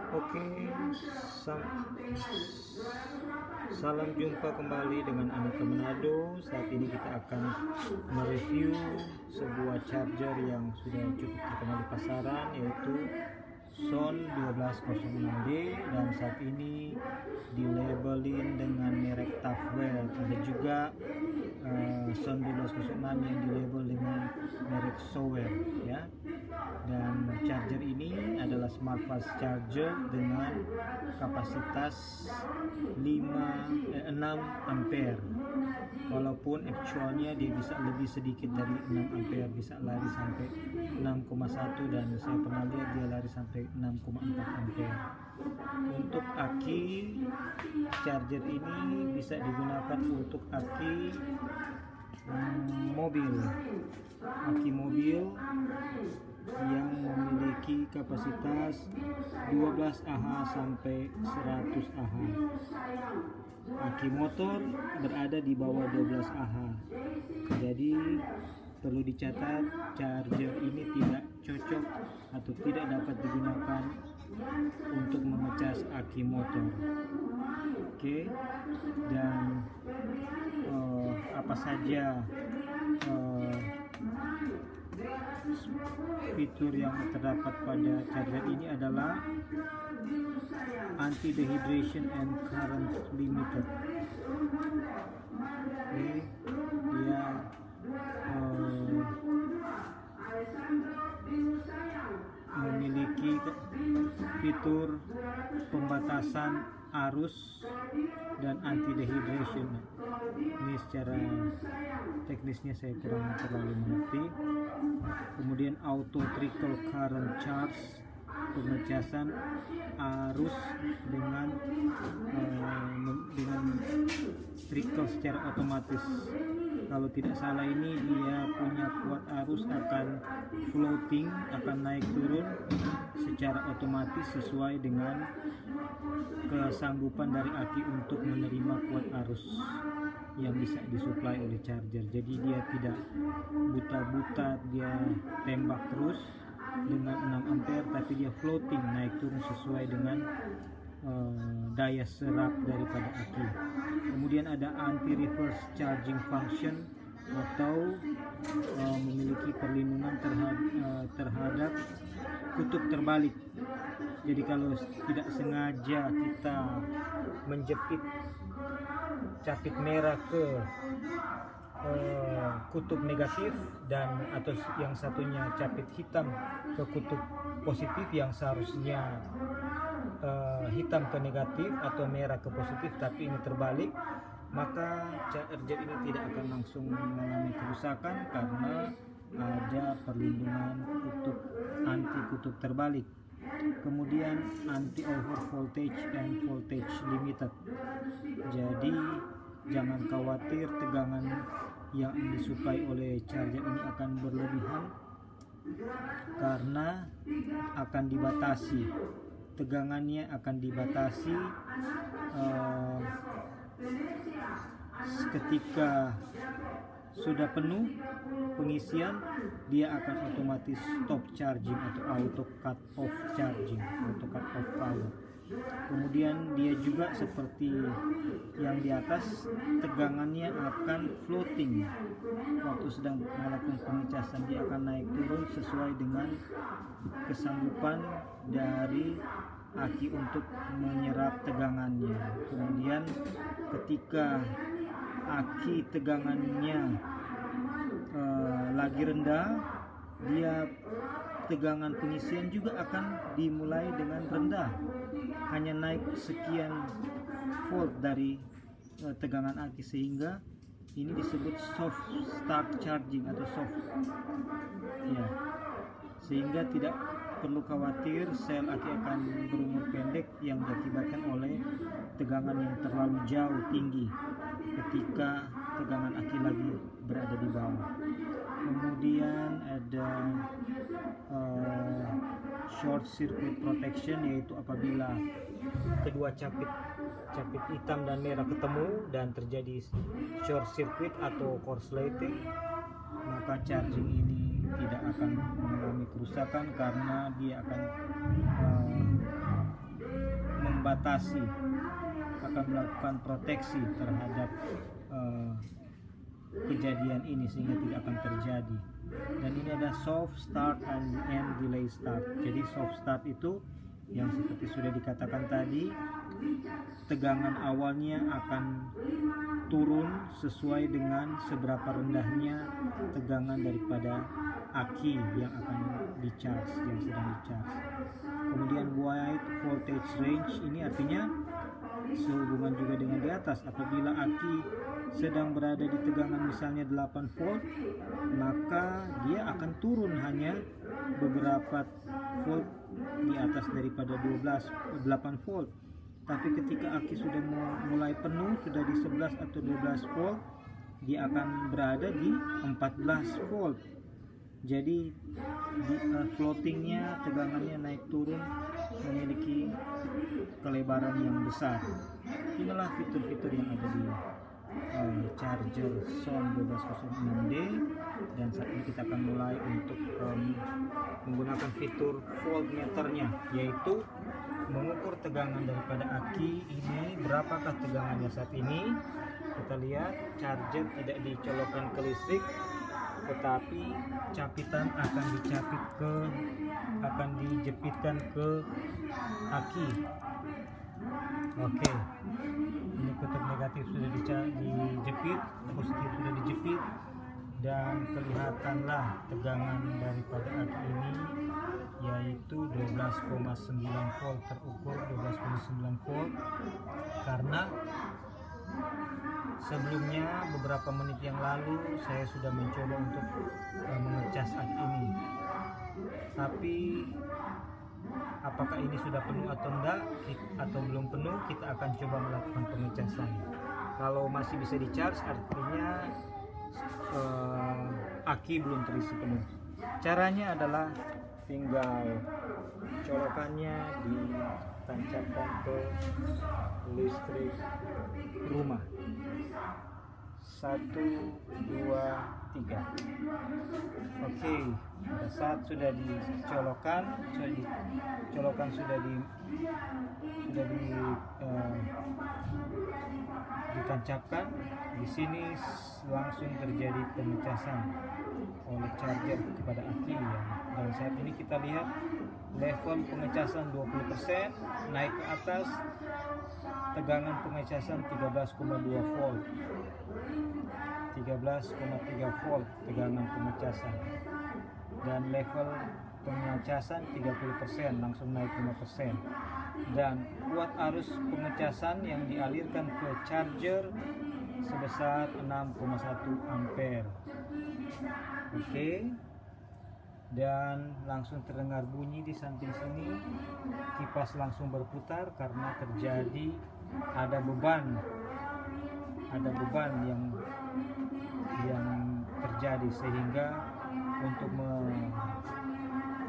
Oke, salam jumpa kembali dengan Andika Manado. Saat ini kita akan mereview sebuah charger yang sudah cukup terkenal di pasaran, yaitu Son 1206D, dan saat ini dilabelin dengan merek Tafwell. Ada juga Son 1206 yang dilabel dengan merek Sowell, ya. Dan charger ini adalah smart fast charger dengan kapasitas 6 ampere, walaupun actualnya dia bisa lebih sedikit dari 6 ampere, bisa lari sampai 6,1, dan saya pernah lihat dia lari sampai 6,4 ampere. Untuk aki charger ini bisa digunakan untuk aki mobil yang memiliki kapasitas 12 Ah sampai 100 Ah. Aki motor berada di bawah 12 Ah. Jadi perlu dicatat, charger ini tidak cocok atau tidak dapat digunakan untuk mengecas aki motor. Oke, dan apa saja fitur yang terdapat pada charger ini adalah anti dehydration and current limiter. Oke, dia memiliki fitur pembatasan arus dan anti dehydration. Ini secara teknisnya saya kurang terlalu mengerti. Kemudian auto trickle current charge, pengecasan arus dengan trickle secara otomatis. Kalau tidak salah ini dia punya kuat arus akan floating, akan naik turun secara otomatis sesuai dengan kesanggupan dari aki untuk menerima kuat arus yang bisa disuplai oleh charger. Jadi dia tidak buta-buta, dia tembak terus dengan 6 ampere, tapi dia floating, naik turun sesuai dengan daya serap daripada aki. Kemudian ada anti reverse charging function, atau memiliki perlindungan terhadap kutub terbalik. Jadi kalau tidak sengaja kita menjepit capit merah ke kutub negatif, dan atau yang satunya capit hitam ke kutub positif, yang seharusnya hitam ke negatif atau merah ke positif, tapi ini terbalik, maka charger ini tidak akan langsung mengalami kerusakan karena ada perlindungan anti kutub terbalik. Kemudian anti over voltage and voltage limited. Jadi jangan khawatir tegangan yang disuplai oleh charger ini akan berlebihan, karena akan dibatasi, tegangannya akan dibatasi. Ketika sudah penuh pengisian, dia akan otomatis stop charging atau auto cut off charging, auto cut off power. Kemudian dia juga seperti yang di atas, tegangannya akan floating. Waktu sedang melakukan pengecasan dia akan naik turun sesuai dengan kesanggupan dari aki untuk menyerap tegangannya. Kemudian ketika aki tegangannya lagi rendah, dia tegangan pengisian juga akan dimulai dengan rendah, hanya naik sekian volt dari tegangan aki, sehingga ini disebut soft start charging atau soft, ya, sehingga tidak perlu khawatir sel aki akan berumur pendek yang diakibatkan oleh tegangan yang terlalu jauh tinggi ketika tegangan aki lagi berada di bawah. Kemudian ada short circuit protection, yaitu apabila kedua capit hitam dan merah ketemu dan terjadi short circuit atau korsleting, maka charging ini tidak akan mengalami kerusakan karena dia akan membatasi, akan melakukan proteksi terhadap kejadian ini sehingga tidak akan terjadi. Dan ini ada soft start and delay start. Jadi soft start itu yang seperti sudah dikatakan tadi, tegangan awalnya akan turun sesuai dengan seberapa rendahnya tegangan daripada aki yang akan di-charge, yang sedang di-charge. Kemudian wide voltage range ini artinya sehubungan juga dengan di atas. Apabila aki sedang berada di tegangan misalnya 8 volt, maka dia akan turun hanya beberapa volt di atas daripada 8 volt. Tapi ketika aki sudah mulai penuh, sudah di 11 atau 12 volt, dia akan berada di 14 volt. Jadi floatingnya, tegangannya naik turun memiliki kelebaran yang besar. Inilah fitur-fitur yang ada di charger SON 1206D, dan saat ini kita akan mulai untuk menggunakan fitur voltmeternya, yaitu mengukur tegangan daripada aki ini, berapakah tegangannya saat ini. Kita lihat charger tidak dicolokkan ke listrik, tetapi capitan akan dijepitkan ke aki. Oke, ini kutub negatif sudah dijepit, positif sudah dijepit, dan kelihatanlah tegangan daripada aki ini yaitu 12,9 volt, terukur 12,9 volt, karena sebelumnya beberapa menit yang lalu saya sudah mencoba untuk mengecas aki ini. Tapi apakah ini sudah penuh atau enggak, atau belum penuh, kita akan coba melakukan pengecasan. Kalau masih bisa di-charge artinya aki belum terisi penuh. Caranya adalah tinggal colokannya ditancapkan ke listrik rumah. 1, 2, 3. Oke, pada saat sudah dicolokan, ditancapkan, di sini langsung terjadi pengecasan oleh charger kepada aki ya. Dan saat ini kita lihat level pengecasan 20%, naik ke atas, tegangan pengecasan 13,2 volt, 13,3 volt tegangan pengecasan, dan level pengecasan 30%, langsung naik 5%. Dan kuat arus pengecasan yang dialirkan ke charger sebesar 6,1 ampere. Oke. Dan langsung terdengar bunyi di samping sini, kipas langsung berputar karena terjadi ada beban yang terjadi, sehingga untuk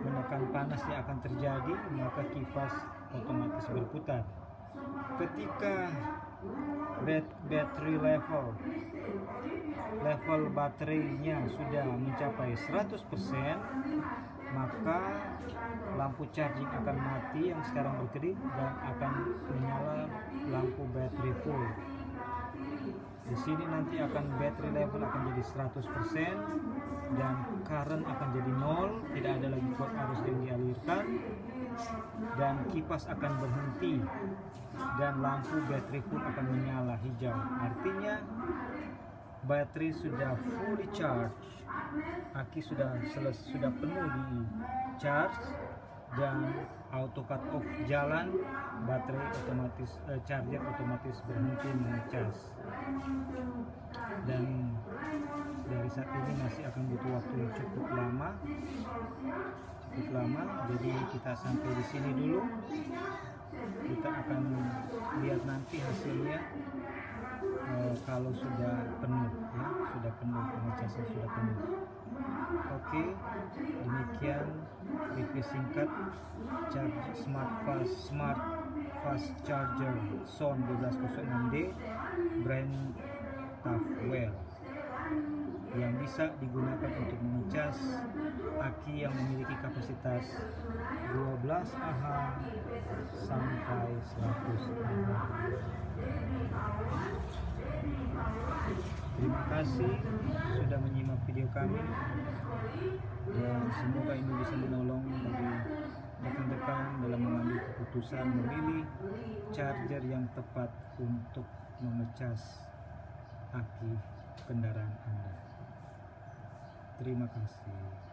menekan panas yang akan terjadi, maka kipas otomatis berputar. Ketika battery level baterainya sudah mencapai 100%, maka lampu charging akan mati yang sekarang berkedip dan akan menyala lampu battery full. Di sini nanti battery level akan jadi 100% dan current akan jadi 0, tidak ada lagi kuat arus yang dialirkan, dan kipas akan berhenti dan lampu battery full akan menyala hijau. Artinya baterai sudah fully charge, aki sudah penuh di charge, dan auto cut off jalan, baterai otomatis, charger otomatis berhenti mengecas. Dan dari saat ini masih akan butuh waktu yang cukup lama. Jadi kita sampai di sini dulu. Kita akan lihat nanti hasilnya kalau sudah penuh ya, pengecasan sudah penuh. Oke, demikian review singkat smart fast charger SON 1206D brand Tafwell. yang bisa digunakan untuk mengecas aki yang memiliki kapasitas 12 Ah sampai 100 Ah. Terima kasih sudah menyimak video kami, dan semoga ini bisa menolong bagi rekan-rekan dalam mengambil keputusan memilih charger yang tepat untuk mengecas aki kendaraan Anda. Terima kasih.